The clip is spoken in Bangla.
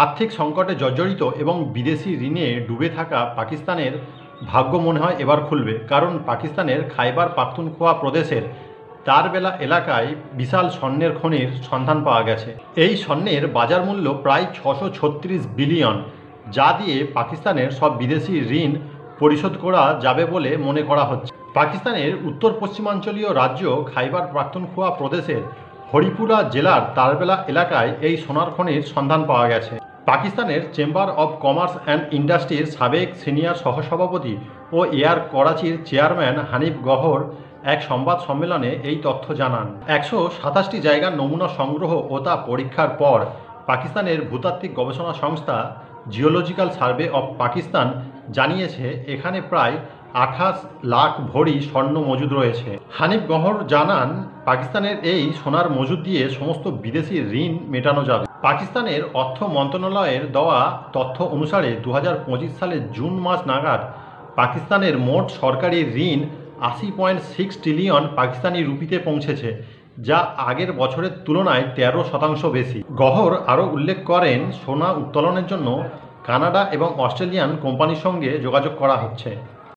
আর্থিক সংকটে জর্জরিত এবং বিদেশি ঋণে ডুবে থাকা পাকিস্তানের ভাগ্য মনে হয় এবার খুলবে, কারণ পাকিস্তানের খাইবার পাখতুনখোয়া প্রদেশের তারবেলা এলাকায় বিশাল স্বর্ণের খনির সন্ধান পাওয়া গেছে। এই স্বর্ণের বাজার মূল্য প্রায় 636 বিলিয়ন, যা দিয়ে পাকিস্তানের সব বিদেশি ঋণ পরিশোধ করা যাবে বলে মনে করা হচ্ছে। পাকিস্তানের উত্তর পশ্চিমাঞ্চলীয় রাজ্য খাইবার পাখতুনখোয়া প্রদেশের হরিপুরা জেলার তারবেলা এলাকায় এই সোনার খনির সন্ধান পাওয়া গেছে। পাকিস্তানের চেম্বার অব কমার্স অ্যান্ড ইন্ডাস্ট্রির সাবেক সিনিয়র সহসভাপতি ও এয়ার করাচির চেয়ারম্যান হানিফ গহর এক সংবাদ সম্মেলনে এই তথ্য জানান। 127টি জায়গার নমুনা সংগ্রহ ও তা পরীক্ষার পর পাকিস্তানের ভূতাত্ত্বিক গবেষণা সংস্থা জিওলজিক্যাল সার্ভে অব পাকিস্তান জানিয়েছে এখানে প্রায় 28 লাখ ভরি স্বর্ণ মজুদ রয়েছে। হানিফ গহর জানান, পাকিস্তানের এই সোনার মজুদ দিয়ে সমস্ত বিদেশি ঋণ মেটানো যাবে। পাকিস্তানের অর্থ মন্ত্রণালয়ের দেওয়া তথ্য অনুসারে 2025 সালের জুন মাস নাগাদ পাকিস্তানের মোট সরকারি ঋণ 80.6 ট্রিলিয়ন পাকিস্তানি রুপিতে পৌঁছেছে, যা আগের বছরের তুলনায় 13% বেশি। গহর আরও উল্লেখ করেন, সোনা উত্তোলনের জন্য কানাডা এবং অস্ট্রেলিয়ান কোম্পানির সঙ্গে যোগাযোগ করা হচ্ছে।